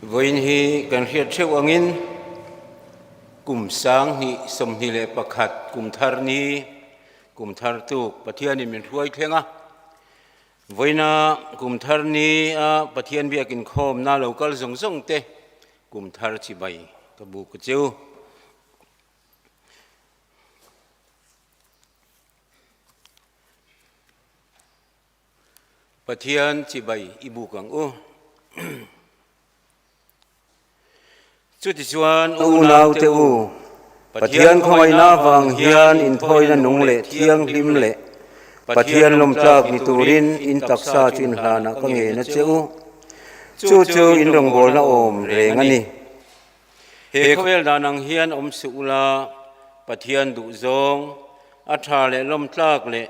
Với hi kan hiat theu angin kum sang ni som ni le pakhat kum thar ni kum thar tu pathian in min ruai thlenga voina kum thar ni a pathian biakin khom na local zong zong te kum thar chi bai ka bu ka cheu pathian chi bai ibu kang u chu ti chuan u nau te u pathian khomai na wang hian in thoi na nung le thiang hlim le pathian lom tlak ni turin in taksa chin hlana ka nge na cheu chu in rong bol na om reng ani he khowel danang hian om su ula pathian du zong a tha le lom tlak le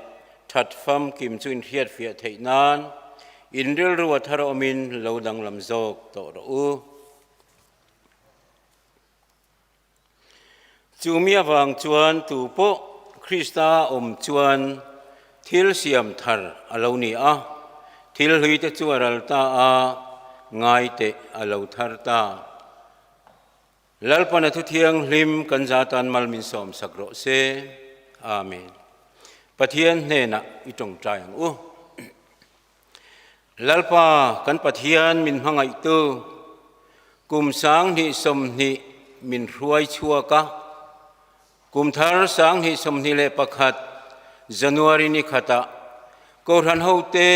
that fam kim chu in hiat fia theinan in ril ruwa thar omin lo dang lam zok to ro u chu mi awang chuan tu po Krista om chuan thil siam thar alo ni a thil hui te chu aral ta a ngai te alo thar ta lalpana thu thiang hlim kan zatan malmin som sakro se amen pathian hne na itong tayang u lalpa kan pathian min hangai tu kum sang ni som ni min ruai chua ka kum thar sang ni som ni le pakhat January ni khata kauran hote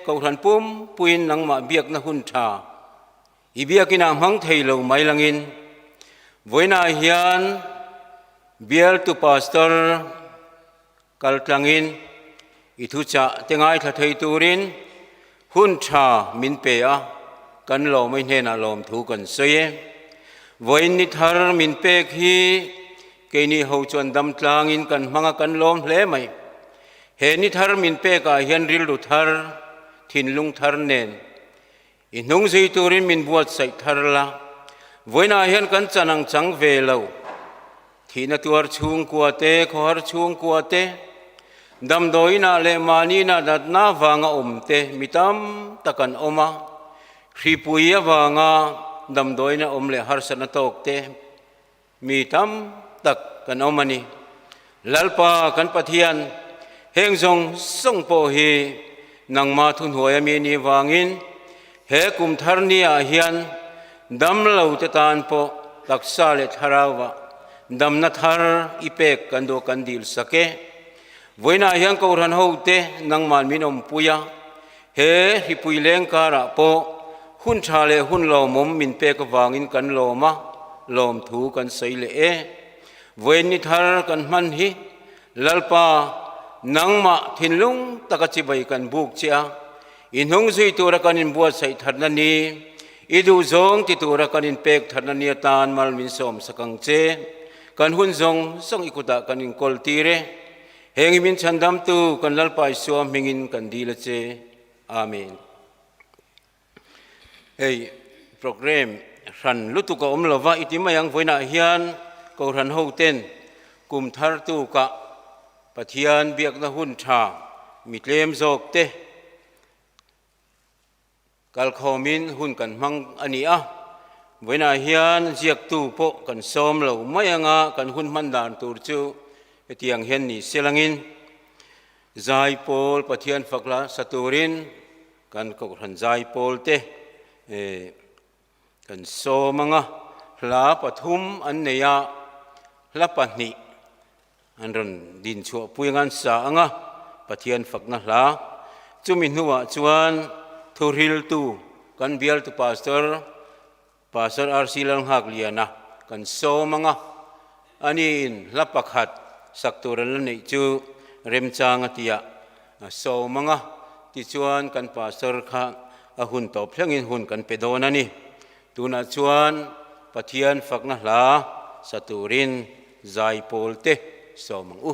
kauran pum puin nang ma biak na hun tha ibiakina hang theilo mai langin voina hian bial tu pastor kaltlangin ithu cha tengai tha thei turin hun tha min pe a kan lo mai hne na lom thu kan soye voin ni thar min pe khi ke ni ho chon dam tlangin kan hmanga kan lom hle mai he ni thar min pe ka hian ril du thar thin lung thar nen in nung zui turin min buat sai thar la voina hian kan chanang chang ve lo thina tuar chung kuate khor chung kuate dam doina le mani na dat na wanga omte mitam takan oma khripuia wanga dam doina omle harsana tokte mitam tak kan omani lalpa kan pathian heng zong song po hi nang ma thun hoya mi ni wangin he kum thar ni a hian dam lo te tan po taksa le tharawa dam na thar ipek kan do kan dil sake voina hian ko ran ho te nang man minom puya he hi puileng kara po hun tha le hun lo mom min pe ka wangin kan loma lom thu kan sei le e voin ni thar kan man hi lalpa nangma thinlung takachi bai kan buk chia inhung zui tura kanin buat sai tharna ni idu zong ti tura kanin pek tharna ni tan mal min som sakang che kan hun zong song ikuta kanin kol tire hengi min chandam tu kan lalpai suam mingin kan dila che amen hey program ran lutu ka omlova itimayang voina hian ko ran ho ten kum thar tu ka pathian biak na hun tha mitlem zok te kal khomin hun kan mang ani a voina hian ziak tu po kan som lo mayanga kan hun man dan tur chu etiang hian ni selangin zai pol pathian fakla saturin kan ko ran zai pol te kan somanga hla pathum an neya hla pahni anron din chu puingan sa anga pathian fakna hla chumi nuwa chuan thuril tu kan bial tu pastor RC lang hak liana kan somanga anin hla pakhat sakturan nei chu remchang atia somanga ti chuan kan pastor kha a hun to phlangin hun kan pedon ani tuna chuan pathian fakna hla saturin zai polte somang u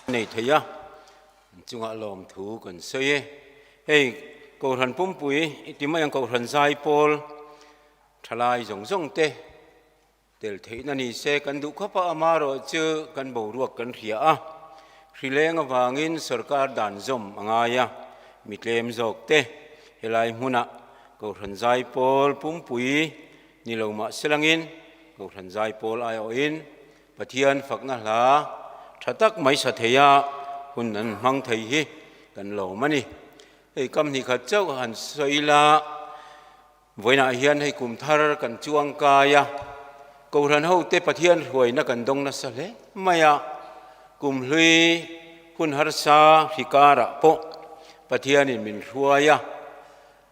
này thấy á chúng ta làm thú còn xây hey cầu thần pum pui tìm mấy anh cầu thần sai Paul thalai giống giống te tel thấy nãy ni se kan du khapa amaro chứ kan bầu ruột kan khía à khi lên vangin sarkar dan zom angaya mitlem zok te helai muna cầu thần sai Paul pum pui ni lo ma selangin cầu thần sai Paul ai oin pathian fakna la thatak mai sa theya hun nan mang thei hi kan lo mani ei kam ni khat chau han soila voina hian hei kum thar kan chuang kaya ko ran ho te pathian ruai na kan dong na sa le maya kum hlui hun har sa hikara po pathian in min ruaya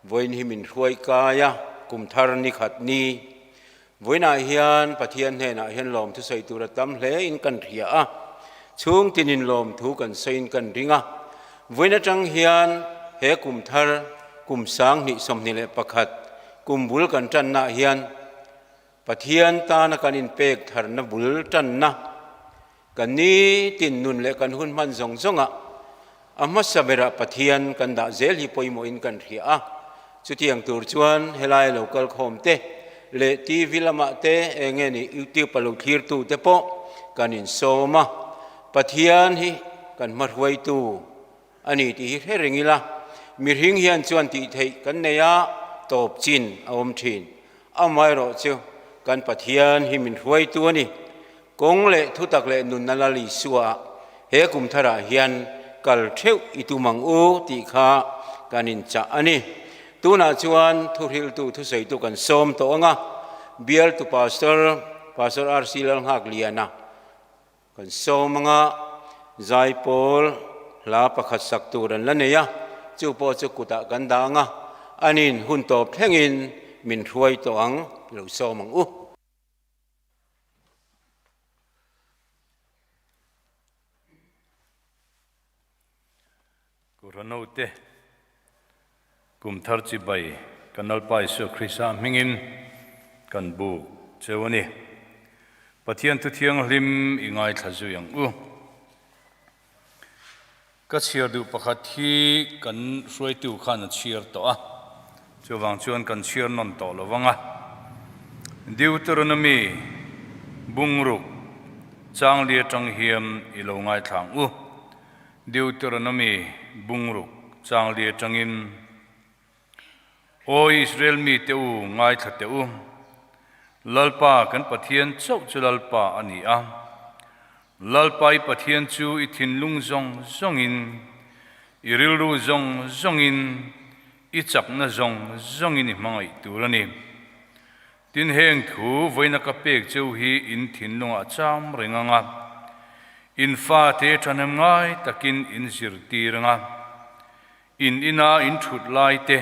voin hi min ruai kaya kum thar ni khat ni voina hian pathian he na hian lom thu sei tur tam hle in kan ria a chung tinin lom thu kan sein kan ringa voina tang hian he kum thar kum sang ni som ni le pakhat kum bul kan tan na hian pathian ta na kan in pek thar na bul tan na kan ni tin nun le kan hun man zong zonga amma sabera pathian kan da zel hi poimo in kan ria a chutiang tur chuan helai local khom te le tv lama te enge ni youtube palu thir tu te po kan in soma pathian hi kan marhuai tu ani ti herengila mirhing hian chuan ti thei kan neya top chin aom thin amai ro chu kan pathian hi min huai tu ani kong le thutak le nun nalali suwa he kum thara hian kal theu itumang u ti kha kanin cha ani tuna chuan thuril tu thu sei tu kan som to anga bial tu pastor arsilal hak liana kan somanga zai Paul la pakhat sak turan laneya chu po chu kuta ganda nga anin hun top thengin min ruai to ang lo somang u kuranote kum thar chi bai kanal pai so krisa mingin kan bu chewani pathian tu thiang hlim ingai thazu yang u ka chiar du pakhat hi kan ruai tu khan chiar to a chuwang chuan kan chiar non to lowanga Deuteronomy bungruk chang lia tang hiam ilo ngai thang u Deuteronomy bungruk chang lia tangin o Israel mi te u ngai tha te u lalpa kan pathian chau chu lalpa ani a lalpai pathian chu I thin lung zong zongin iril ru zong zongin I chak na zong zongin I mangai turani tin heng thu voina ka pek chu hi in thin lunga cham ringanga in fa te thanem ngai takin in zir tiranga in ina in thut lai te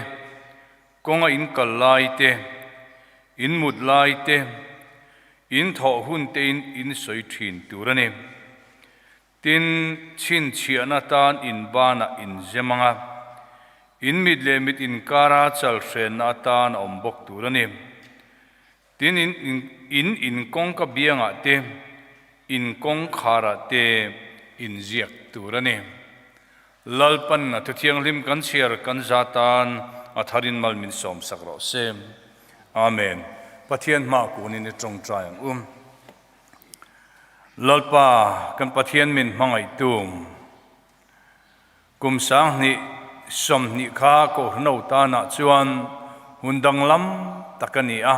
konga in kal lai te in mut lai te in tho hun te in soi thin turani tin chin chiana tan in bana in zemanga in midle mit in kara chal hren na tan ombok turani tin in kong ka bianga te in kong khara te in ziak turani lalpan na thiang lim kan chiar kan zatan atharin mal min som sakro sem amen pathian ma kunin ni tong trayang lalpa kan pathian min mangai tum kum sang ni som ni kha ko no ta na chuan hundang lam takani a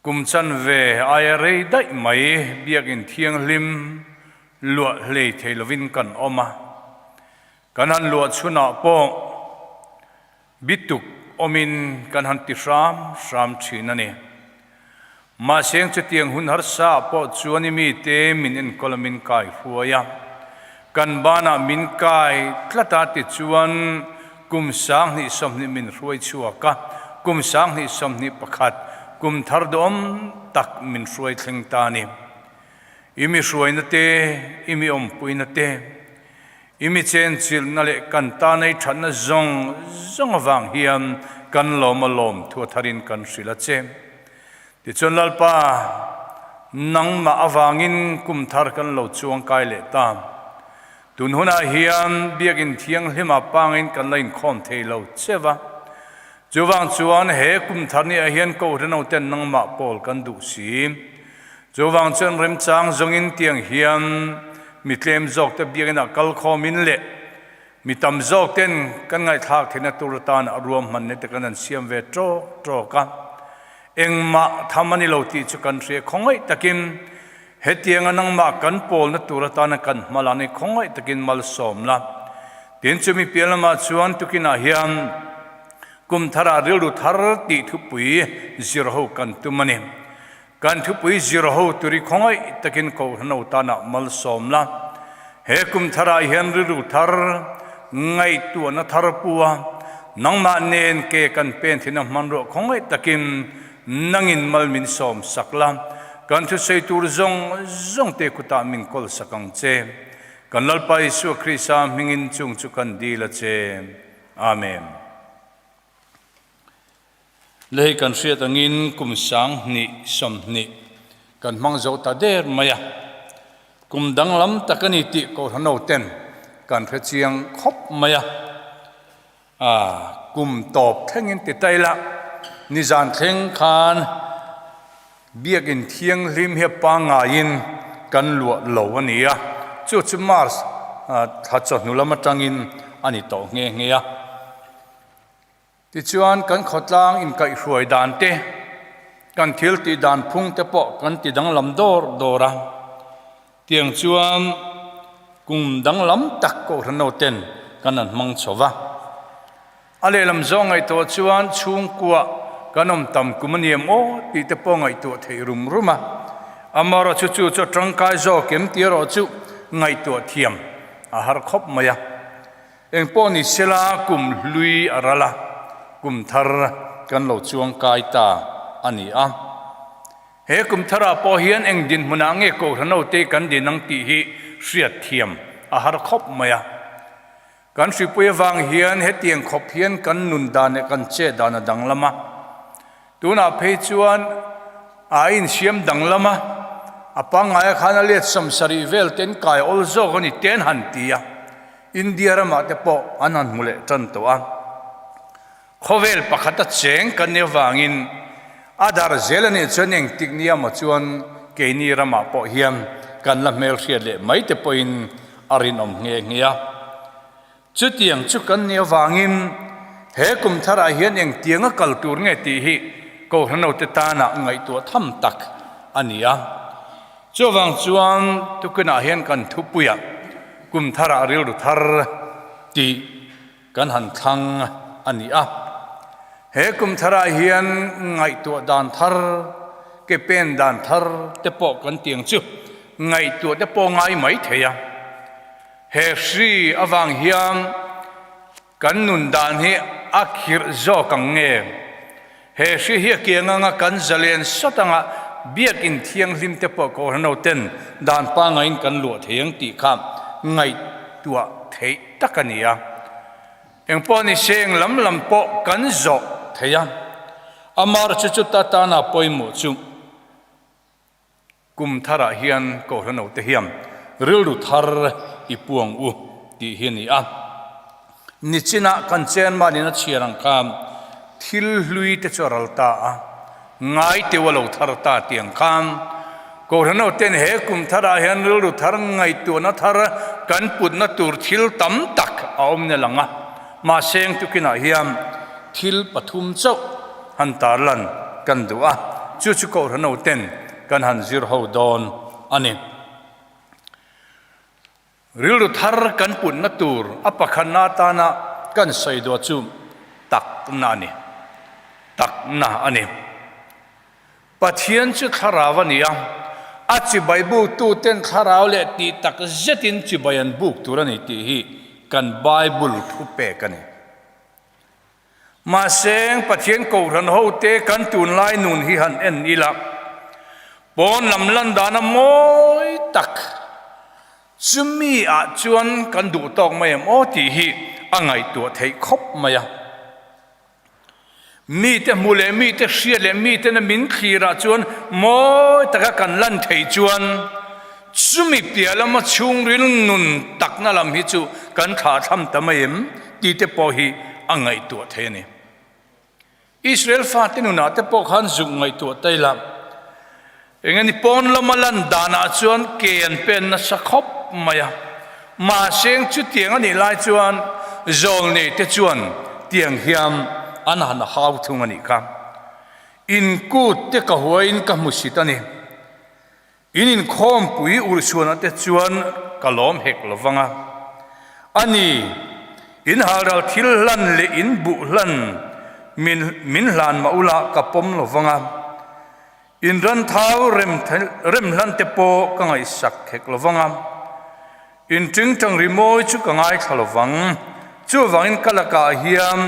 kum chan ve ai rei dai mai biak in thiang lim lua hlei theilovin kan oma kan han lua chuna po bituk omin kan han ti ram thina ni ma seng che tiang hun har sa po chuani mi te min en kolamin kai huaya kan bana min kai tlata ti chuan kum sang ni som ni min ruai chuaka kum sang ni som ni pakhat kum thar dom tak min ruai thleng ta ni imi ruai na te imi om pui na te imi chen chil na le kan ta nei than na zong awang hiam kan lom alom thu tharin kan sila che ti chon lalpa nang ma awangin kum thar kan lo chuang kai le ta tun huna hiam biakin thiang hlima pangin kan lain khom thei lo chewa chuwang chuan he kum thar ni a hian ko reno ten nang ma pol kan du si chuwang chen rem chang zongin tiang hiam mi tlem zok te biakin a kal khomin le mi tam zok ten kan ngai thak thena tur tan aruam man ne te kan an siam ve tro ka engma thamani lo ti chu kan re khongai takin hetiang anang ma kan pol na tur tan kan malani khongai takin mal som la tin chu mi pelama chuan tukina hiam kum thara rilu thar ti thupui zero ho kan tumani kan thupui zero ho turi khongai takin ko hno tana mal som la he kum thara hian rilu thar ngai tu na thar puwa nangma nen ke kan pen thina manro khongai takin nangin malmin som sakla kan thu sei tur zong te kuta min kol sakang che kan lalpa Isu Krista mingin chung chu kan dila che amen lei kan riat angin kum sang ni som ni kan mang zo ta der maya kum dang lam takani ti ko hano ten kan phe chiang khop maya kum top thengin ti taila ni zan thleng khan biakin thiang hlim he panga in kan lu lo ania chu mars tha chot nu lama tangin ani to nge ya ti chuan kan khotlang in kai hruai dan te kan thil ti dan phung te po kan ti dang lam dora tiang chuan kum dang lam tak ko rano ten kan an mang chowa ale lam zong ai to chuan chung kwa kanom tam kumaniam o ti te po ngai to thei ruma amara chu cho tangkai zo kem ti ro chu ngai to thiam a har khop maya eng po ni sela kum lui arala kum thar kan lo chuang kai ta ani a he kum thara po hian eng din huna nge ko rano te kan din nang ti hi hriat thiam a har khop maya kan sri pui wang hian he tiang khop hian kan nun dan kan che dan dang lama tuna phei chuan a in siam dang lama apanga khana let samsari vel ten kai olzo gani ten han tia india rama te po anan mule tan to a khovel pakhata cheng kan ne wangin adar zelani choneng tiknia ma chuan keini rama po hiam kan la mel hriat le mai te poin arin om nge chu tiang chu kan ne wangin he kum thara hian eng tianga kal tur nge ti hi ko hano te tana ngai tu tham tak ania chowang chuan tukuna hian kan thupuya kum thara ril ru thar ti kan han thang ania he kum thara hian ngai tu dan thar ke pen dan thar te po kan tiang chu ngai tu te po ngai mai theya he sri awang hiam kan nun dan hi akhir zo kang nge he sri hi kianga kan zalen sotanga biak in thiang hlim te po ko hano ten dan pa ngain kan lu theng ti kham ngai tua thei takania eng po ni seng lam po kan zo theya amar chu ta na poimu chu kum thara hian ko hano te hiam ril ru thar ipuang u ti hiani a nichina kan chen mani na chirang kam thil hlui te choral ta a ngai te walo thar ta tiang kam ko hano ten he kum thara hian ril ru thar ngai tu na thar kan put na tur thil tam tak aom ne langa ma seng tukina hiam thil pathum chau han tarlan kan duwa chu ko hano ten kan han zir ho don ani ril ru thar kan put na tur apakhan na ta na kan sai do chu ตักนานี่ตักนาอันนี้ปะเทียนจะขาราวนี่อ่ะอาจิใบบุกตูเต็นขาราวเลตีตักเจตินจิใบยันบุกตัวนี้ที่ฮีกันไบเบิลทุเปกันนี่มาเสงปะเทียนกูรันโฮเตกันตุนไลนุนฮิฮันเอ็นอีลักปอนลำลันดานมอยตักจุมีอาจวนกันดูตอกไม่โอที่ฮีอังไงตัวเทคบมายังมีแต่มูเลมีแต่เชียเลมีแต่นมินขีราจวนมอยตะกันลันเทจวนจุมีเปียละมาชุงริลนุนตักนั่นลำฮิจูกันขาทำตะไม่เอ็มตีเตปอฮีอังไงตัวเทนี่อิสราเอลฟาตินุนาเตปอขันจุงไงตัวไตลำอย่างนี้ปอนละมาลันดานาจวนเกียนเป็นนัสคบมายังมาเสียงจุดเตียงอันนี้ไล่จวนโจลนี่เตจวนเตียงเฮียมอันหันหาวทุ่งอันนี้ครับอินกูเตกหัวอินกมุสิตันนี่อินคอมปุยอุรชวนเตจวนกะล้อมเฮกลวังอันนี้อินหาเราทิลลันเลอินบุลันมินลานมาอุลากะปมลวังอินรันท้าวเร็มลันเตโปกังไอสักเฮกลวังอินจึงจังริโมยจุกังไอขลวังจูวังอินกะละกาเฮียม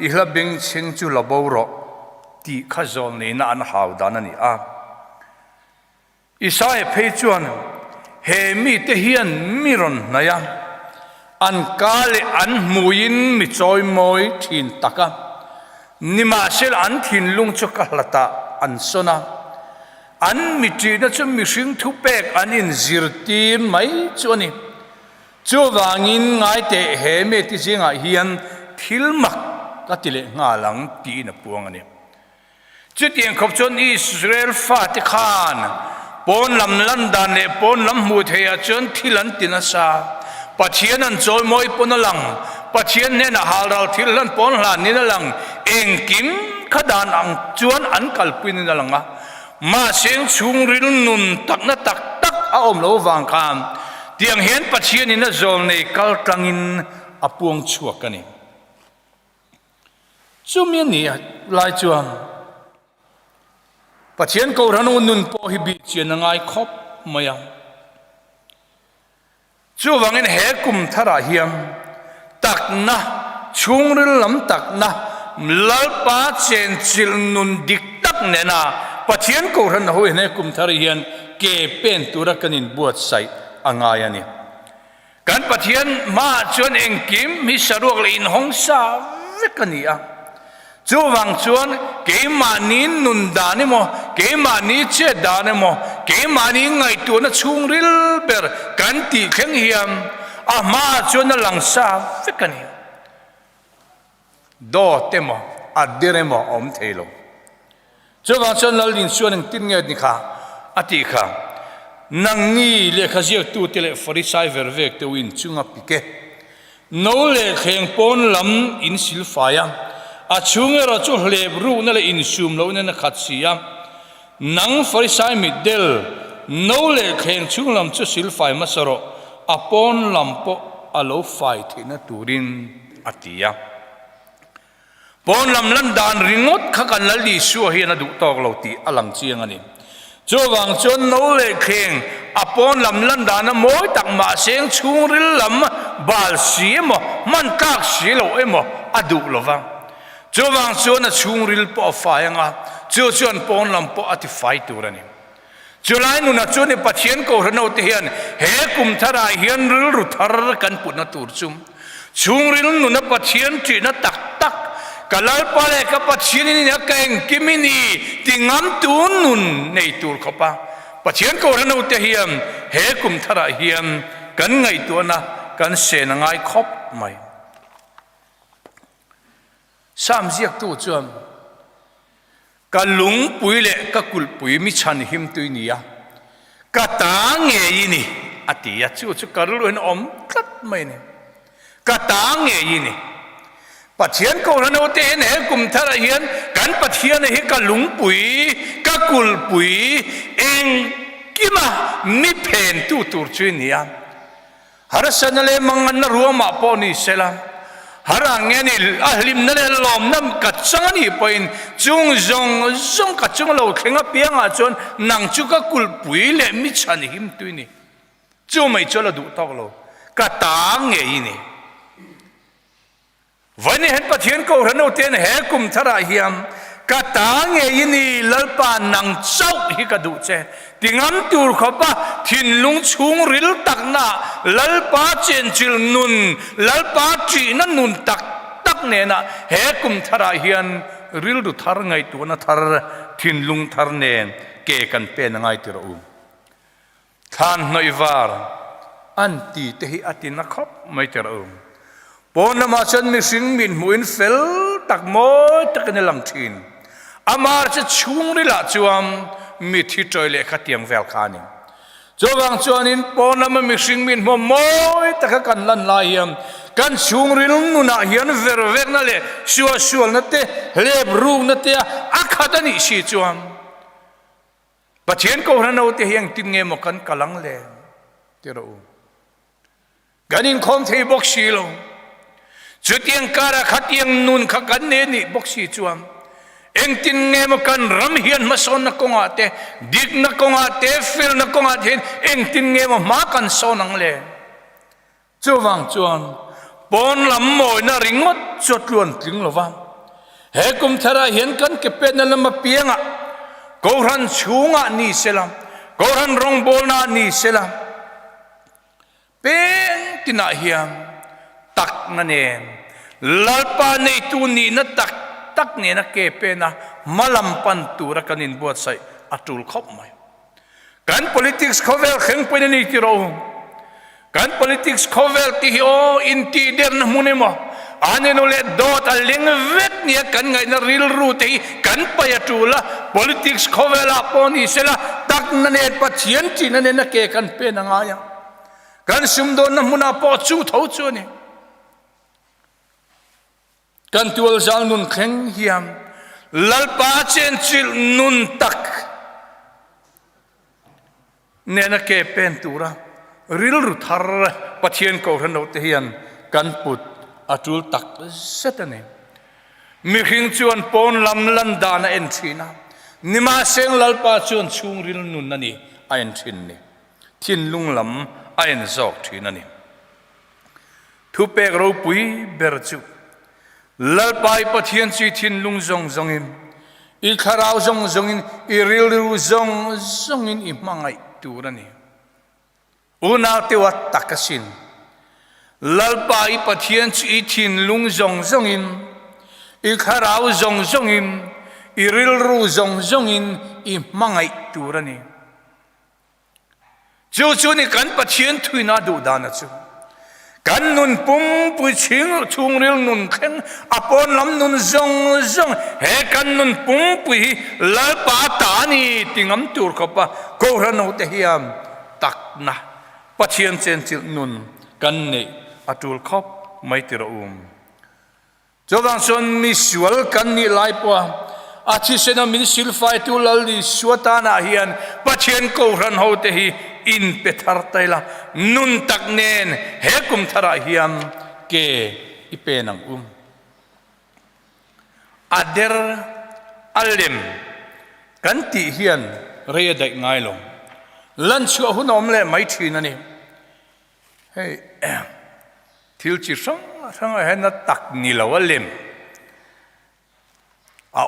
อิฮลาบิงเชงจูลาบาวรอตีขจรนี่น่าอันหาวดานันนี่อิสายเพจวนเฮมีเตเฮียนมิรอนนายอันกาเลอันมุยินมิจอยมอยทินตักนิมาเชลอันทินลุงจุกลตาอันสนาอันมิจีน่าจะมิชิงทุเปกอันอินซิรตีนไม่จวนี่จูวางินไงเตเฮเมติจิงไอเฮียนทิลมักก็ติเลงาหลังตีนปวงอันนี้จุดเดียงขบชนอิสราเอลฟาติคานปนลำลันดานเนปนลำมูเทียจนทิลันตินาซาปัจเจียนันโจยมอยปนลังปัจเจียนเนนหาเราทิลันปนหลานนินลังเองกิมขดานอังจวนอันกัลปินินลังมาเสียงชุงริลนุนตักนัตักตักอาอมโลวังคามเตียงเห็นปัจเจียนินโจลในกัลตังินอปวงชัวกันนี่จุมีนี่ลายจวนปัจเจียนกูรันอุนุนพอฮิบิเจียนง่ายคบมายังจูวังอินเฮกุมทาราเฮียมตักนะชุงริลลำตักนะลลปาเชนจิลนุนดิกตักเนนะปัจเจียนกูรันหูเฮกุมทาราเฮียนเกเป็นตุรกันินบวชใส่อ่างายนี่การปัจเจียนมาจวนเองกิมมิสรุกลินหงสาวิกันนี่จูวังชวนเกมานีนุนดานิโมเกมานีเจดานิโมเกมานีไงตัวนั้นชุงริลเบอร์กันตีเข่งเฮียมมาชวนนั้นหลังซาฟิกันนี่โดเตโมอัดเดเรโมอมเทโลจูวังชวนนั้นลินชวนตินเงดิค่ะอติค่ะนังนี่เลขเจียตูเตเลฟริสัยเวร์เวกเตวินจุงอปิเกโนเลขเฮงปนลำอินสิลฟายอาชุงเอราจูเลบรูนั่นแหละอินซูมแล้วนั่นขัดเสียนังฟริสัยมิดเดลโนเลขเฮงชุงลำจูสิลไฟมาสระอปอนลำปออโลไฟที่นั่นตูรินอติยาปอนลำลันดานริงดข้ากันละลีชัวเฮียนดูตอกเราตีอลังเชียงอันนี้จูวังจนโนเลขเฮงอปอนลำลันดานมอยตักมาเสียงชุงริลลำบาลเสียมมันกักเสียเราเอ็มอดูเราฟังจูวังชวนชุงริลปอไฟยังจูชวนปอนลำปออติไฟตัวนี้จูไลนุนชวนปัจเจียนกูรนเอาเทียนเฮกุมทารายเฮียนริลรุทารกันปุณตูรซุมชุงริลนุนปัจเจียนจีนตักตักกะลาปาเลกับปัจเจียนนี่เก่งกิมินีติงามตูนุนในตูรขปะปัจเจียนกูรนเอาเทียนเฮกุมทารายเฮียนกันไงตัวนะกันเสนง่ายคบไหมสามเสียกตัวจวนกะลุงปุยเละกะกุลปุยมิชันหิมตุยนี่กะตาเงยนี่อติยาจูกะรุนอมกัดไม่เนี่ยกะตาเงยนี่ปัจเจียนกูรันเอาเตนเฮกุมทารเฮียนกันปัจเจียนเฮกะลุงปุยกะกุลปุยเองกิมามิเพนตูตูร์จุยนี่ฮาร์สันเลมังอันรัวมาปอนี่เซลา harang nghe ni ahlim na le lom nam kat chang ni poin chung zong kat chung lo khenga piang a chon nang chu ka kul pui le mi chan him tu ni chu mai chola du tok lo ka ta nge ini vani hen pathian ko rano ten he kum thara hiam ka ta nge ini lalpa nang chau hi ka du che tingam tur khopa thin lung chung ril tak na lalpa chen chil nun lalpa chi na nun tak ne na he kum thara hian ril du thar ngai tu na thar thin lung thar ne ke kan pe na ngai tiro um than noi var an ti te hi atin na khop mai tiro um pon na ma chan mi sing min muin fel tak mo tak ne lang thin amar che chung ri la chuam mi thi toile khatiang vel khani chowang chuanin pon na mi sing min mo moi tak kan lan la hiam kan chung ri nu na hian ver ver na le sual na te leb ru na te akhadani si chuam pathian ko rano te hiang tin nge mo kan kalang le tiro ganin khom thei bok si lo chutiang kara khatiang nun khakan ne ni bok si chuam eng tin nge mo kan ram hian ma son na konga te dik na konga te fil na konga the eng tin nge mo ma kan sonang le chuwang chuan pon lam moi na ringot chot luan ting lova he kum thara hian kan ke pe na lama pianga ko ran chunga ni selam ko ran rong bol na ni selam pen tina hiam tak na ne lalpa nei tu ni na tak ne na ke pe na malam pan tu ra kanin buat sai atul khop mai kan politics khovel kheng pe ni ti ro kan politics khovel ti o in ti der na munemo ane no le dot a ling vet ni kan ngai na ril ru te kan pa ya tu la politics khovel a poni sela tak na ne pathian ti na ne na ke kan pe na nga ya kan sum do na muna po chu tho chu ni kan tual jal nun kheng hiam lalpa chen chil nun tak ne na ke pen tura ril ru thar pathian ko ran no te hian kan put atul tak setane mi khing chuan pon lam lan dana en thina nima seng lalpa chuan chung ril nun ani a en thin ni thin lung lam a en zok thina ni thu pek ro pui ber chu lalpai pathian chi thin lung zong in I kharau zong in I ril ru zong in I mangai turani una te wa takasin lalpai pathian chi thin lung zong in I kharau zong in I ril ru zong in I mangai turani chu ni kan pathian thuina du dana chu kan nun pum pu ching chung ril nun kheng apon lam nun zong he kan nun pum pu la pa ta ni tingam tur khopa ko rano te hiam tak na pathian chen chil nun kan ne atul khop mai tira jodang son mi sual kan ni lai po achi sena min sil fai tu lal di suata na hian pathian ko ran ho te hi in pethar taila nun tak nen he kum thara hiam ke ipenang ader alim kan ti hian re dai ngai lo lan chu hunom le mai thina ni hey thil chi sang he na tak ni lo alim a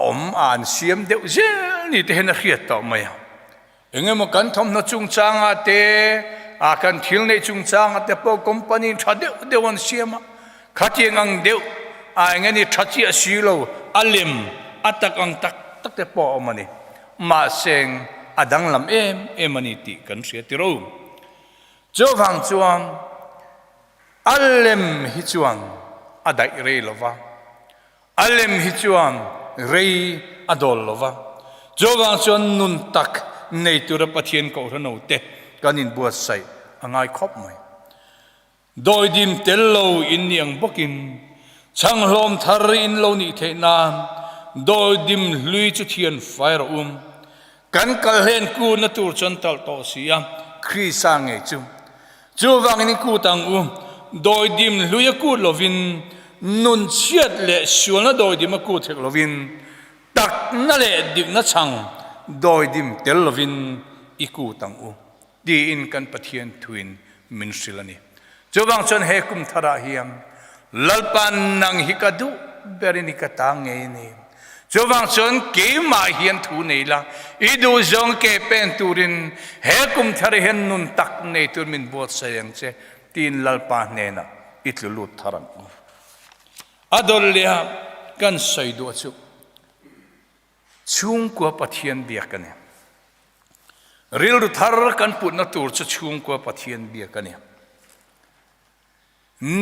an siam deuh zel ni te hen a khiat to mai engemaw kan thom na chung changa te a kan thil nei chung changa te po company thade dewan siama khatiang ang deuh a engeni thachi a silo alim atak ang tak te po mani ma seng adang lam emani ti kan sia ti ro jowang chuang alim hi chuang adai re lova alim hi chuang rei adol lova jowang chuan nun tak nei tura pathian ko rano te kanin buat sai angai khop mai doi dim tello in yang bokin chang hlom thar in lo ni the na doi dim lui chu thian fire kan kal hen ku na tur chon tal to sia khri sang e chu wang ni ku tang doi dim lui ku lovin nun chiat le sual na doi dim ku thek lovin tak na le dik na chang doi dim tel lovin iku tang u di in kan pathian thuin min silani chowang chon he kum thara hiam lalpan nang hikadu berini kata nge ni chowang chon ke ma hian thu nei la idu zong ke pen turin he kum thara hen nun tak nei tur min bot sayang che tin lalpa ne na itlulut tharan adol lia kan saidu chu chung ko pathian biakane ril ru thar kan put na tur chu chung ko pathian biakane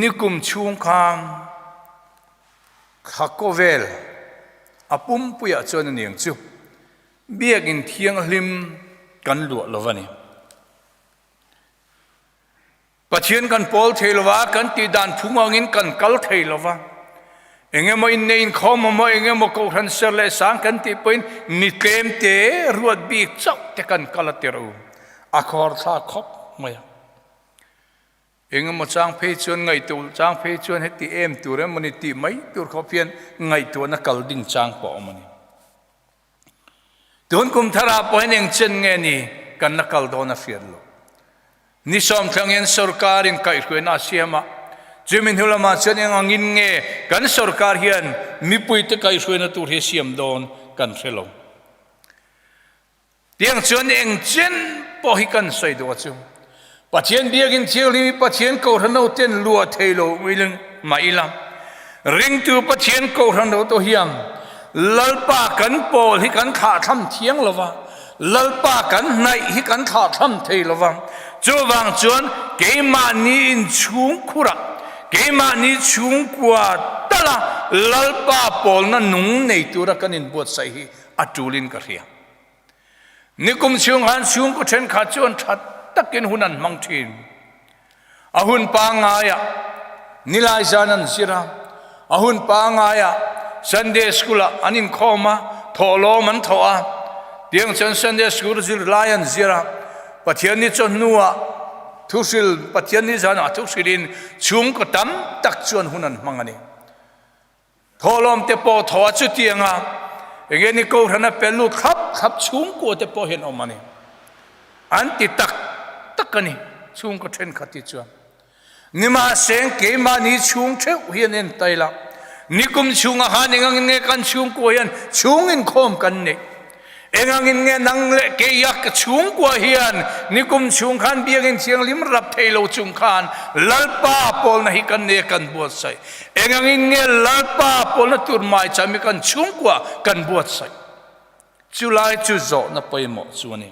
nikum chung khang khakovel apum puya chon ning chu biak in thiang hlim kan lu lovani pathian kan pol theilowa kan ti dan phungangin kan kal theilowa engemaw in nei in khom mo engemaw ko ran ser le sang kan ti point mi tlem te ruat bi chok te kan kalatero akhor tha khop maya engemaw chang phe chon ngai tu chang phe chon heti em tu re mani ti mai tur khopian ngai tu na kal ding chang po mani don kum thara point eng chen nge ni kan na kal do na fiar lo ni som thangin sarkarin kai khwena siama Jimin hulama chen angin nge kan sarkar hian mi pui te kai hruina tur he siam don kan hrelo tiang chuan eng chen po hi kan sai do chu pathian biagin thiali pathian ko rano ten lua thailo wiling mailam ring tu pathian ko rano to hiam lalpa kan pol hi kan kha tham thiang lova lalpa kan nai hi kan kha tham theilowa chowang chuan keima ni in chung khura keima ni chung kwa tala lalpa pol na nung nei tura kanin bot sai hi atulin ka ria nikum chung han chung ko then kha chuan that takin hunan mangthin ahun pa nga ya nilai janan sira ahun pa nga ya Sunday school anin khoma tholo man thoa tiang chan Sunday school zil lion zira pathian ni chon nuwa thusil pathian ni jana thusilin chung ko tam tak chuan hunan mangani tholom te po thoa chu tianga engeni ko rana pelu khap chung ko te po hen omani anti tak takani chung ko then khati chuan nima seng ke ma ni chung the hian en taila nikum chung a haningang nge kan chung ko hian chung in khom kan ne engangin nge nang le ke yak chung ko hian nikum chung khan biangin chiang lim rap thailo chung khan lalpa pol na hi kan ne kan buat sai engangin nge lalpa pol na tur mai chami kan chung ko kan buat sai chulai chu zo na poimo chuani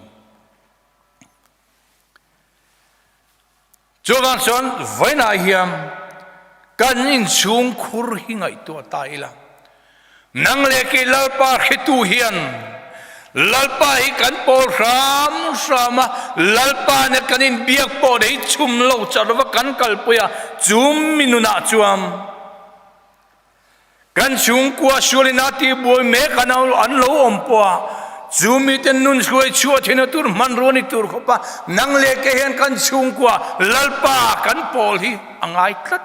Jovan son vaina hiam kan in chung khur hingai to taila nang le ke lalpa khitu hian lalpa hi kan pol ram sama lalpa ne kanin biak po dei chum lo charwa kan kalpuya chum minuna chuam kan chung kwa shulinati boy me kanau an lo ompo Zumi ten nun suai chua thina tur manroni tur khopa nang le ke hen kan chung kwa lalpa kan pol hi angai klat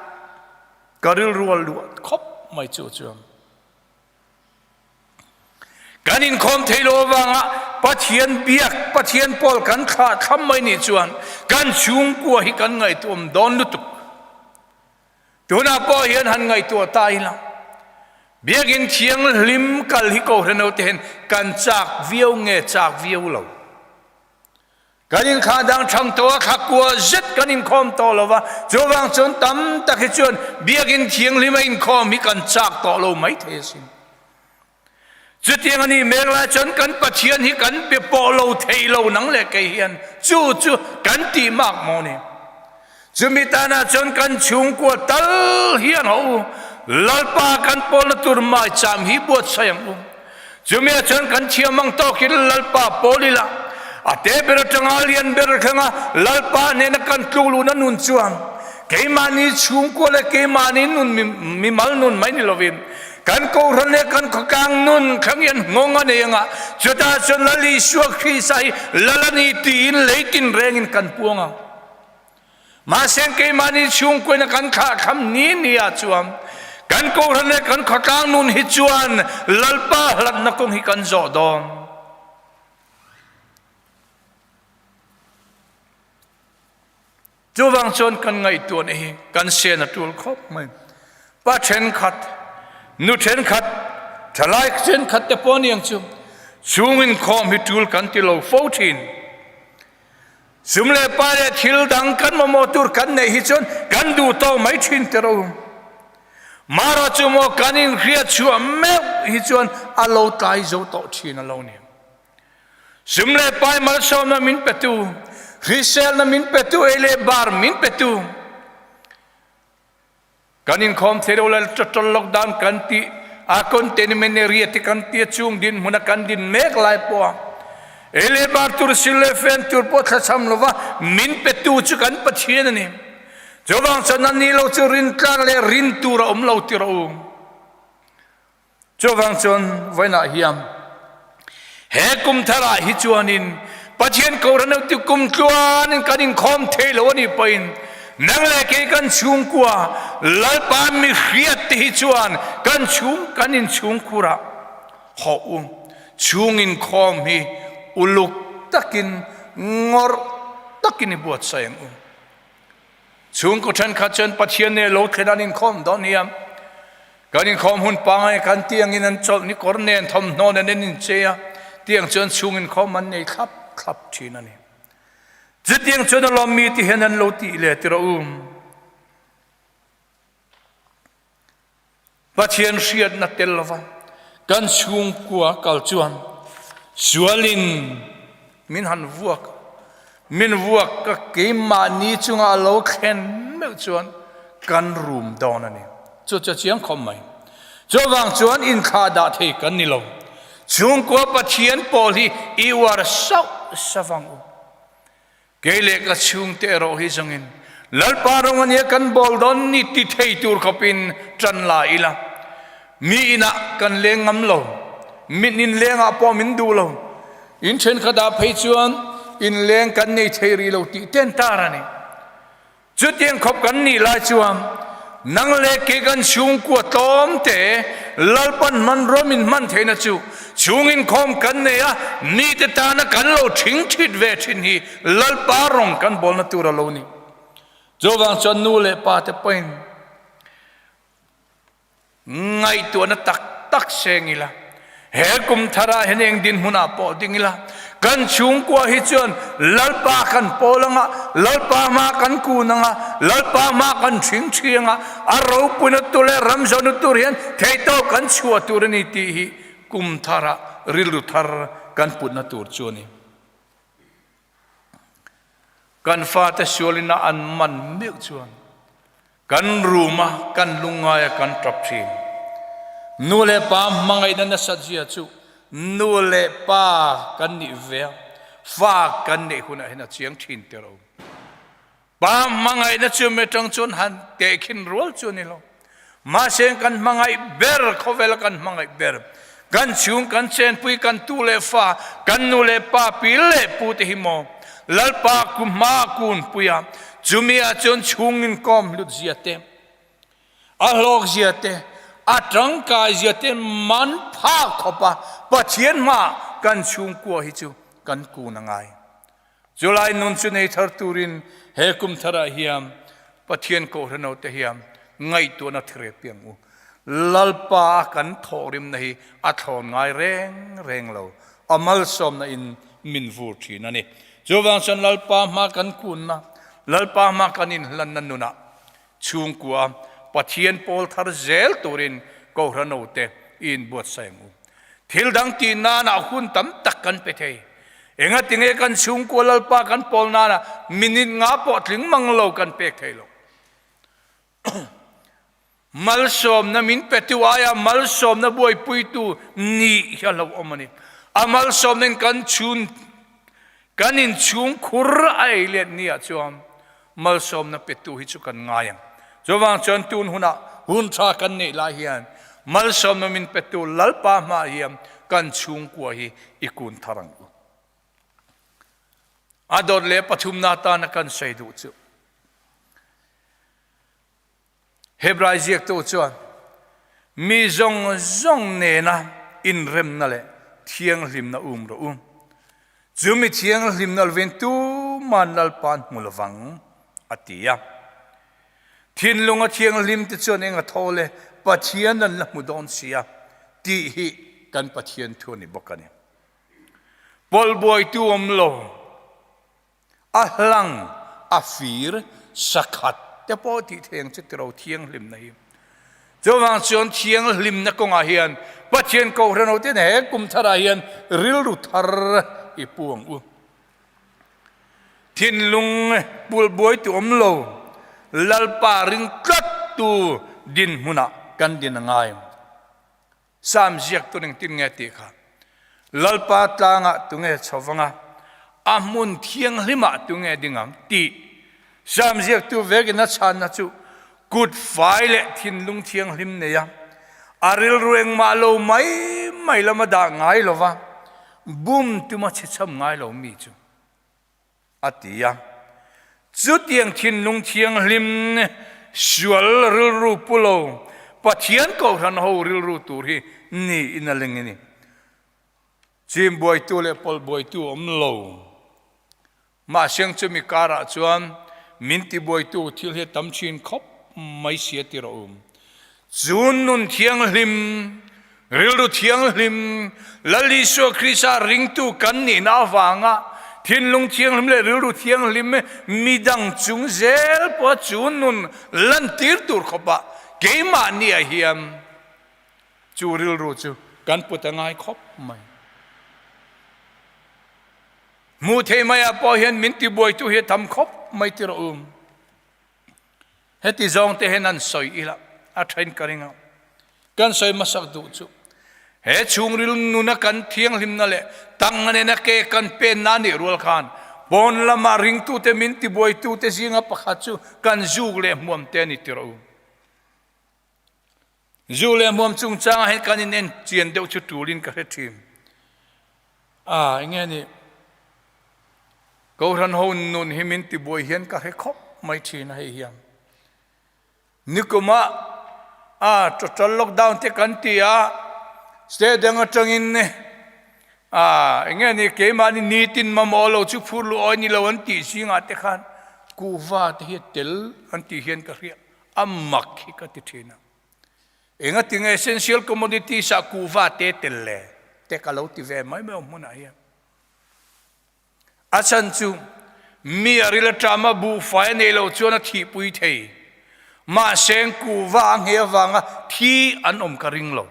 karil rual luat khop mai chu chuam kanin khom thailo wanga pathian biak pathian pol kan kha tham mai ni chuan kan chung kwa hi kan ngai tum don lutuk tuna po hian han ngai tu taila biagin chiang lim kal hi ko reno ten kan chak viau nge chak viau lo kanin kha dang thang to kha kwa zet kanin khom to lova chowang chon tam tak hi chuan biagin chiang lim in khom hi kan chak to lo mai thesin chutiang ani megla chon kan pathian hi kan pe polo thailo nang le ke hian chu kan ti mak mo ne chumitana chon kan chung ko tal hian ho lalpa kan pol tur mai cham hi bot sayang chumia chon kan chiamang to kil lalpa polila ate ber tangalian ber khanga lalpa ne na kan tulu na nun chuang keimani chung ko le keimani nun mi mal nun mai ni lovin kan ko rane kan kang nun khangyan ngonga ne nga chuta chon lali suak khi sai lalani tin leitin rengin kan puanga ma seng keimani chung ko na kan kha kham ni a chuam กันโกรันเนกันขตางนุนฮิจวนลัลปาหลัดนักงฮิกันจอดอมจูวังชนกันไงตัวนี้กันเสียนตัวครบไหมป้าเชนขัดนุเชนขัดทลายเชนขัดแต่ปอนี่ยังจูชูงินคอมฮิตูลกันที่เรา14สุมเลป้าเดทิลดังกันมาโมตูร์กันในฮิจวนกันดูโตไม่ชินเตเรามาราจูโมกันินเรียชัวแม่ฮิจวนอาโลตายโจโตชินอาโลเนี่ยสุมเลป้ามาลชาวนามินเปตูริเซลนามินเปตูเอเลบาร์มินเปตูกันอินคอมเทโรเลตตลล็อกดาวน์กันที่อาคอนเทนเมนเรียติกันที่จุงดินมุนักันดินเมกไลปัวเอเลบาร์ตูร์ซิเลเฟนตูร์ปอทซัมลวะมินเปตูจุกันปัจเจียนนี่จวังสนันนี่เราจะรินการเลรินตูระเราติระจวังสนไว้น่าเฮียมเฮกุมทาราฮิจวนินปัจเจียนกูรันตุกุมจวนกันอินคอมเทโลนี่ไปนังเลกกันชุงกัวลัลปามิเขียดฮิจวนกันชุงกันอินชุงกุระหอชุงอินคอมฮีอุลุกตักินงอร์ตักินบวชใส่ยังชุงกุชันขัดชันปัจเจียนเนี่ยโลดขนาดอินคอมดอนเนียมกันอินคอมหุ่นปังไอ้กันเตียงอินันจอนี่กอร์เนนทอมโนนเนนินเจียเตียงจนชุงอินคอมมันเนี่ยครับทีนั่นเองจุดยังจนเรามีที่เห็นนั้นโลติเลติระปัจเจียนเสียดนัดเตลวะกันชุงกัวกัลจวนสวลินมินหันวัวมินวัวก็เกี่ยมานี้จุงอาโลเข็นเมื่อจวนกันรูมดอนนั่นเองจุดจะเชียงคมไหมจวงจวนอินคาดาเทกันนี่ลงชุงกัวปัจเจียนโพลีอีวาร์เศร้าสว่างเกลียกชุงเตโรฮิจังอินลัลปารงอันนี้กันบอลดอนนี่ติดให้ตูร์ขบินจันลาอิละมีนักกันเลี้ยงงำโลมินินเลี้ยงอาปอมินดูโลอินเชนขดาเพจวนอินเลี้ยงกันในเทรีโลติเตนตารานี่จุดยังขบกันนี่ลายจวนนังเล็กกันชุงกัวตอมเตลัลปันมันรมินมันเทนจูชุงอินคอมกันเนี่ยมีแต่ตานักกันโลทิ้งทิดเวทินฮีลัลปารงกันบอลนัตุระโลนี่จวังจนูเลปาเตเป็นไงตัวนักตักเซงิละเฮกุมทาราเห็นเองดินหุนาปอดิงิละกันชุงกัวฮิจวนลัลปากันโปลังะลัลปามากันกูนังะลัลปามากันชิงเชียงะอารมณ์ปุณตุเลรัมจนุตุเรียนเทโตกันชัวตุรนิติฮิกุมทาราริลุทารกันปุณตุรจวนีกันฟาเตชัวลินาอันมันเมียวจวนกันรูมากันลุงไงกันตรับทีมนูเลปามังไงนั่นสัจจะจูนูเลปากันนิเวลฟ้ากันนิคุณเห็นเสียงทินเตเราปามังไงนั่นจูเมตังจวนหันเตคินรัวจวนี่เรามาเสียงกันมังไงเบอร์เขาเวลกันมังไงเบอร์กันชุงกันเชนปุยกันตูเลฟ้ากันนูเลปาปิเลปูติหิโมลัลปากุมากุนปุยาจุมีอาจนชุงอินคอมลุดเจียเตอาโลกเจียเตอาตรังกายเจียเตมันพาขบปัจเจียนมากันชุงกัวฮิจูกันกูนังไงจุลัยนุนจุนในทาร์ตูรินเฮกุมทาราฮิยามปัจเจียนโกรนเอาเตฮิยามไงตัวนัทเรเปียงอูลัลปากันทอริมนะฮีอัทอนไงเร่งเราอามัลสมนะอินมินฟูชีนั่นนี่จวังฉันลัลปามากันกูนะลัลปามากันอินลันนันนุนะชุงกัวปัจเจียนโพลทาร์เซลตูรินโกรนเอาเตอินบวชใส่งูทิลดังตีนานาคุณตั้มตักกันไปเทเองติงเอกันชุงกัวลัลปากันโพลนานะมินิงาปอดลิงมังโลกันเปกเทโลมัลสมนะมินเปติวายามัลสมนะบวยปุยตูนี่ฮัลโหลอมันนี่อามัลสมนั้นกันชุนกันอินชุงคุรไอเลียนนี่อาจวมมัลสมนะเปตูฮิจุกันง่ายจวังจนตูนหุนทรากันนี่ลาเฮียนมัลสมนะมินเปตูลัลปามาเฮียมกันชุงกัวฮีอิกุนทารังอาดอดเลปฐุมนาตานะกันใส่ดูจูเฮบรายเรียกตัวจวน mi zong ne na in rem na le thiang lim na ro chu mi thiang lim na ven tu man lal pan mulawang atia thin lunga thiang lim te chon enga thole pathian an la mudon sia ti hi kan pathian thu ni bokani pol boy tu lo a hlang a fir sakhat te po ti theng che tro thiang lim na hi cho wang chon thiang lim na kong a hian pathian ko ran o te ne kum thara hian ril ru thar i puang u thin lung pul boy tu lo lal pa ring kat tu din huna kan din ngai sam jiak tu ning tin nge ti kha lal pa tlanga tu nge chawanga amun thiang lima tu nge dingang ti sam jiak tu vegina chan na chu good file thin lung thiang lim ne ya aril rueng ma lo mai lama da ngai lova bum tu ma che cham ngai lo mi chu atia chu tiang thin lung thiang lim sual ril ru pulo pathian ko ran ho ril ru tur hi ni inaleng ni chim boy tu le pol boy tu lo ma siang chu mi kara chuan minti boy tu thil he tam chin khop mai sia ti ro chun nun thiang lim ril ru thiang lim lali so krisa ring tu kan ni na wanga thin lung thiang lim le ril ru thiang lim mi dang chung zel po chun nun lan tir tur khopa ke ma ni a hiam chu ril ru chu kan putangai khop mai mu the mai a po hian min ti boy tu he tham khop mai ti ro heti zong te henan soi ila a train karinga kan soi masak du chu he chung ril nu na kan thiang lim na le tang ne na ke kan pe na ni rul khan bon lama ring tu te min ti boy tu te zinga pakha chu kan zug le muam te ni ti ro zu le muam chung chang he kan in en chien deu chu tulin ka he thim nge ni ko ran ho nun hi min ti boy hian ka he khop mai thin he hiam nikuma total lockdown te kan ti a stay dang atangin ne nge ni ke ma ni tin ma mo lo chu phur lu oi ni lo an ti singa te khan ku va te hi tel an ti hian ka ria amak hi ka ti thina enga ting essential commodity sa ku va te tel le te ka lo ti ve mai me mun a hiam achan chu mi arila trama bu fai nei lo chu na thi pui thei ma seng ku wang he wanga thi an om ka ring lo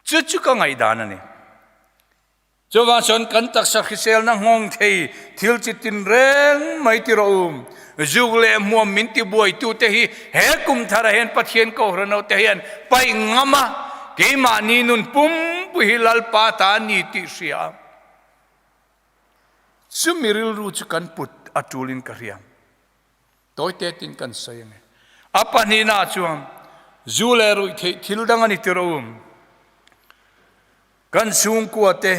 chu ka ngai dan ani cho wa son kan tak sa khisel na ngong thei thil chitin reng mai ti ro zugle mo min ti boy tu te hi he kum thara hen pathian ko rano te hian pai ngama ke ma ni nun pum pu hilal pa ta ni ti sia sumiril ru chu kan put atulin ka riam toy te tin kan sayang apa ni na chuam zule ru thil dang ani tirom kan sung ku te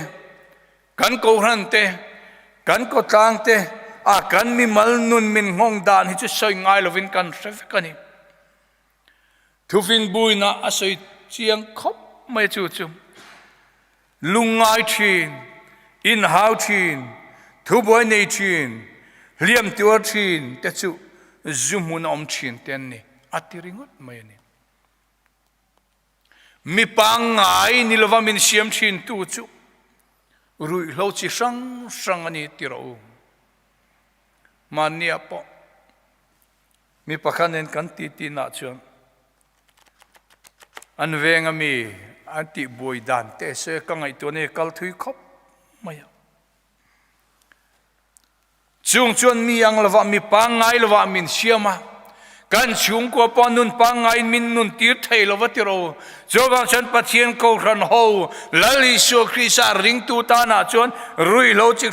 kan ko ran te kan ko tang te kan mi mal nun min ngong dan hi chu soi ngai lovin kan trafficani thufin buina asoi chiang khop mai chu chu lungai thin in how thin thu boy nei thin liam tur thin te chu zumun om thin ten ni atiringot mai ni mi pangai ni lova min siam thin tu chu rui lo chi sang ani ti ro mania po mi pakhanen kan ti na chuan an venga mi anti boy dan te se ka ngai to ne kal thui khop mai chung chuan mi ang lova mi pangai lova min siama kan chung ko panun pangai min nun tir thei lova ti ro jowang chan pathian ko ran ho lali so krisa ring tu ta na chuan rui lo chi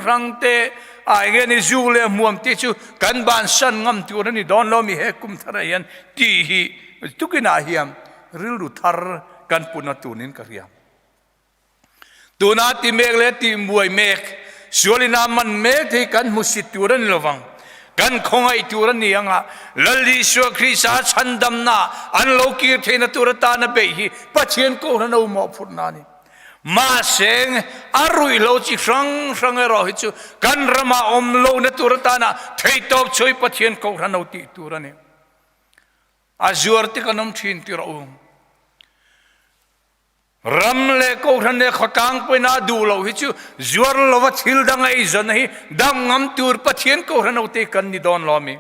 rang te ai nge ni zule muam ti chu kan ban san ngam tu ni don lo mi he kum thara yan ti hi tukina hiam ril ru thar kan puna tunin ka riam tuna ti mek le ti muai mek sualina man mek thi kan musit turan lovang กันคงไอตัวนี้ยังอ่ะลลิชัวคริสาชันดำนาอันโลกีเทนตัวตานะเบฮีปัจเจียนกูนั้นเอาหมอพูดนานี่มาเสงอารุยโลจิครั้งรอฮิจูกันรมาอมโลนตัวตานะเทยตบช่วยปัจเจียนกูนั้นเอาตีตัวนี้อาจวรติกันน้ำชินติเรารำเล่กูทันเนขตังไปน่าดูเราฮิจูจวรลวัชิลดังไอจันฮีดังงำตัวปัจเจียนกูทันเอาตีกันนิดอนล้อมี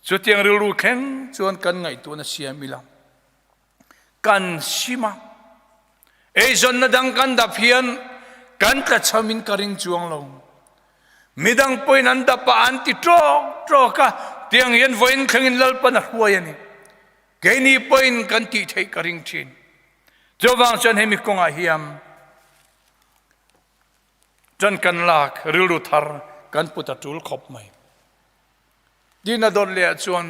จุดยังรู้แข็งจวนกันไงตัวนั้นเสียมิลากันชิมาไอจันนดังกันดับเพียนกันกระชมินกริงจวงเรามิดังไปนันดับปานติโตรกะเตียงเย็นไว้ขยินลลปนักหัวยันนี่แกนี่ไปนกันตีเทกริงชินจวางจันให้มีกงอาเฮียมจันกันลากริลุทาร์กันพุทธจุลขบไม่ดีน่าดอลเลียจวน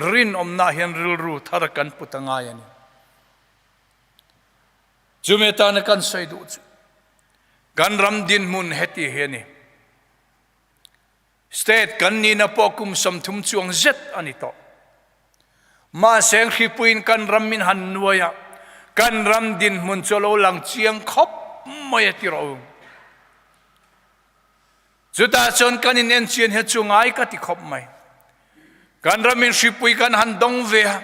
รินอมนาเฮียนริลุทาร์กันพุทธงายันนี่จุเมตานกันใส่ดูกันรำดินมุนเฮติเฮนี่สเตทกันนี่นะพอคุมสมทุมจวงเจ็ดอันนี้ต่อมาเสียงขีปุยนกันรำมินหันนัวยกันรำดินมุนโจโลหลังเชียงคบไม่ติเราจุดอาจนกันอินเอ็นเชียนเหตุจงไอกัติคบไม่กันรำมินขีปุยกันหันดงเวะ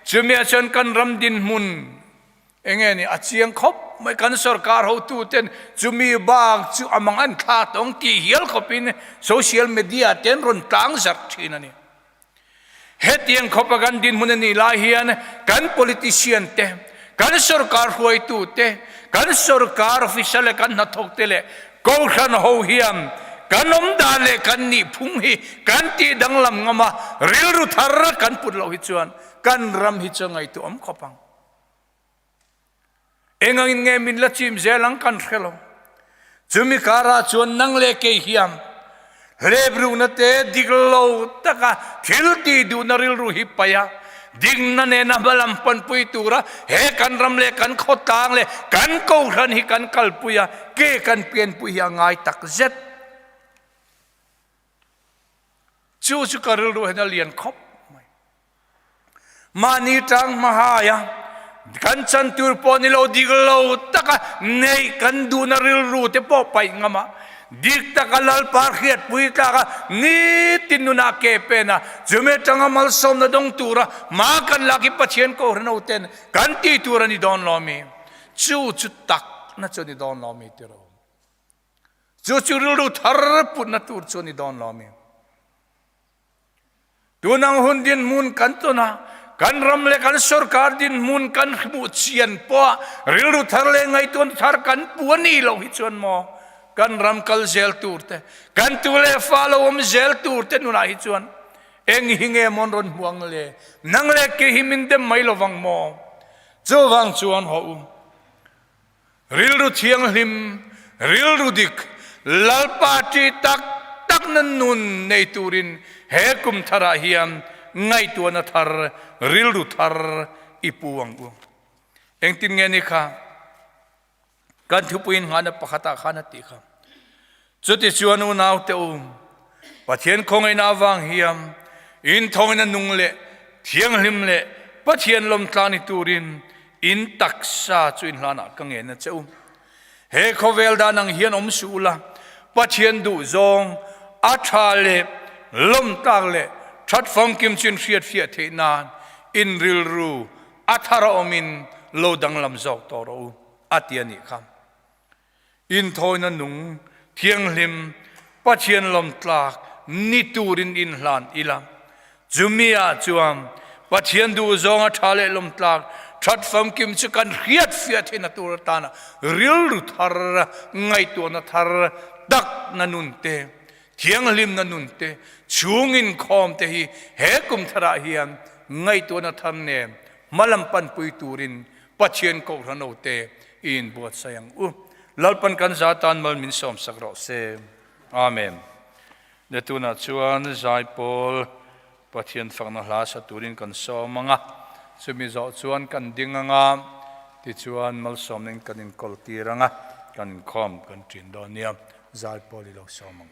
จุเมียจนกันรำดินมุนเองนี่อาเชียงคบไม่กันสรการเขาตูเต็นจุมีบางจุอมังอันขาดองตีเฮียลเขาเป็นโซเชียลมีเดียเต็นรุนตังจัดทีนั่นนี่เฮตียงเขาประกันดินมุนนี่ลาเฮียนกัน politician เตกันสรการหวยตูเตกันสรการ official กันนัทกเตเลกูขันเขาเฮียมกันอมดาเลกันนี่พุ่งฮีกันตีดังลำงมาเรียลรุทาร์กันพูดเราฮิจวนกันรำฮิจงไอตัวอมขปังเองอินเงมินละจิมเจลังกันเขลจุมิการาจวนนังเลเกฮิยมเลบรูนเตดิกโลตะกะทิลตีดูนริลรูฮิปยาดิงนันเนนับลัมปันปุยตูระเฮกันรำเลกันขดตางเลกันกูขันฮิกันกัลปุยาเกกันเปลี่ยนปุยาง่ายตักเจ็ดจูจุกริลรูเฮนัลเลียนคบมานีจังมหายากันจันตูร์ปอนิโลดิกโลตะกะเนยกันดูนริลรูเตปอไปงามาดิกตะกะลลปาร์เขียดปุยตะกะนี่ตินุนาเกเปนะจุเมจังมัลสมนะดงตูระมากันลากิปะเชียนโกรนเอาเตนกันตีตูระนี่ดอนลอมีจูจุตักนะจูนี่ดอนลอมีเตโรจูจูริลรูทาร์ปุนะตูร์จูนี่ดอนลอมีตูนังหุนดินมุนกันตัวนะกันรำเลกันสรการดินมุนกันบุเชียนปะริลรุทาร์เลงไงตัวทาร์กันปวนี่เราฮิจวนมอกันรำกัลเซลตูร์เตกันตัวเลฟาโลอมเซลตูร์เตนุนาฮิจวนเองหิงเอมอนรอนห่วงเลนังเลกหิมินเดมไม่ระวังมอเจ้าวังจวนหัวริลรุเทียงหิมริลรุดิกลลปาจิตักนันนุนในตูรินเฮกุมทาราฮิยมไงตัวนัทาร์ริลรุทาร์อิปูวังอุเองตินเงนี่ค่ะกันทุปินหานะปะขตาขานะติค่ะจุดที่ชวนอุนาวเตอุปะเทียนคงไอนาวังเฮียมอินทองนันนุงเละเทียงหิมเละปะเทียนลมตานิตูรินอินตักษาจุนลานะกังเงินนะเจ้าเฮโคเวลดานังเฮียนอมสูละปะเทียนดูซองอัฐาเละลมตาเละชัดฟังกิมชินเฟียเทนานอินริลรูอัฐาราอมินโลดังลำจอกตอรูอัตยานิคำอินทอยนันนุงเทียงลิมปัจเจียนลมตากนิตูรินอินลานอิลาจุมีอาจวมปัจเจียนดูจงอัฐาเลลมตากชัดฟังกิมชิกันเฟียเทนตูรตานะริลรุทาร์ไงตัวนัทาร์ดักนันุนเตเทียงลิมนันุนเตชูงินคอมเตฮีเฮกุมทราเฮียนไงตัวนัทาร์เนมมาลัมปันปุยตูรินปัจเจียนโกรนโอเตอินบวชสยังลลปันกันซาตานมัลมินสอมสักรอเซอาเมนเดตุนัชวนใจปอลปัจเจียนฝังนลาสตูรินกันสอมังะสุมิจอชวนกันดิ่งงะที่ชวนมัลสอมนินกันอินกอลตีรังะกันคอมกันจินดอเนียใจปอลิลสอมัง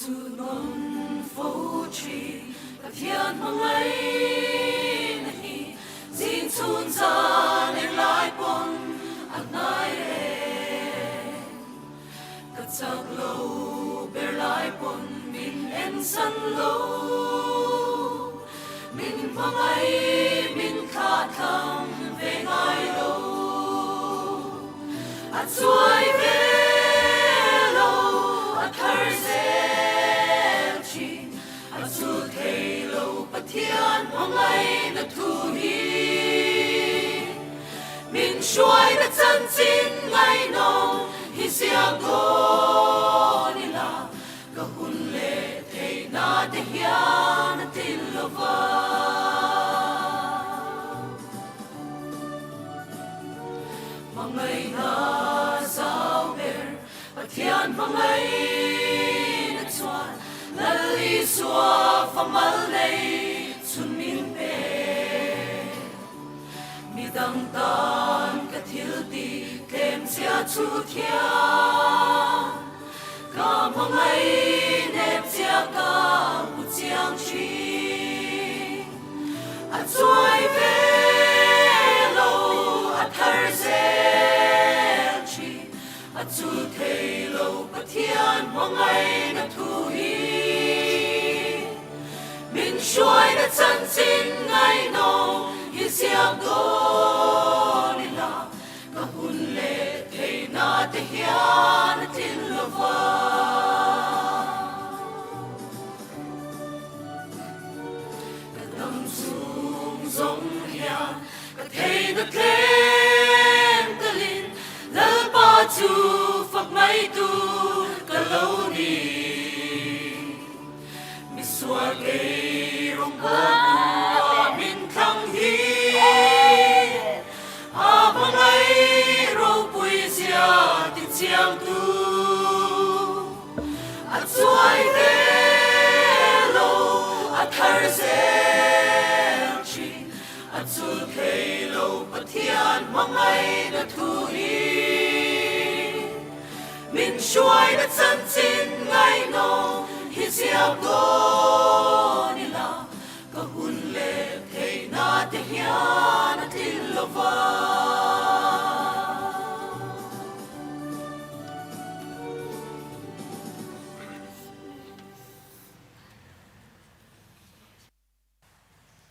non phố trì các thiên mong ấy này xin chun ra nên lại bon anh ai các giặc lâu bề lại bon mình em sân lâu mình mong ấy mình khát khao về ngài lâu anh xuôi về thiên mong ai đã thu hi mình xuôi đã chân chính ngày nông hi xiang go ni la ka hun le thei na te hian tin lova mong ai na sao ber thiên mong ai đã chuan la li xua phong mal nei đăng tan cả thiếu ti kèm chia chu thiên cả mong ấy nếp chia cả một chiang chi à trôi về lâu à thở dễ chi à chu thầy lâu bất thiên mong ấy đã thu hi mình xuôi đã chân chính ngày nông hi xiang go ni la ka hun le thei na te hian tin lova ka nam sung zong hian ka thei na tlem ka lin lal pa chu phak mai tu ka lo ni mi suar ke rong ba min thang hi chiang tu a chuai ve lo a thar zel chi a chu thei lo pathian mong ai đã thu hi min xuôi đã chân chính ngày nông hi xiang go ni la ka hun le thei na te hian tin lova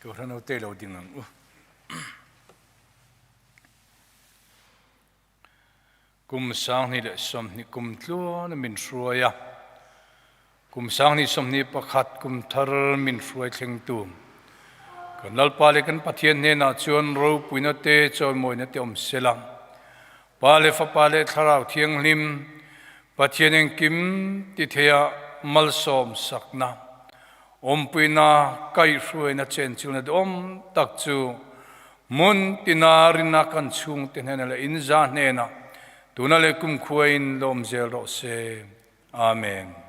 Cô thân âu tê lâu tiếng ngang Kum sang ni le som ni kum tlua na min shruaya Kum sang ni som ni pakhat kum thar min shruai thleng tu Kan lalpa le kan pathian ne na chuan ro puina te chaw moi na te om selang Pa le fa pa le tharau thiang lim pathian eng kim ti thea mal som sakna Om puina kai shruai na chen chil na om tak chu mun tinarina kan chung te na le in za ne na Tuna le kum khuain lom zel ro se. Amen.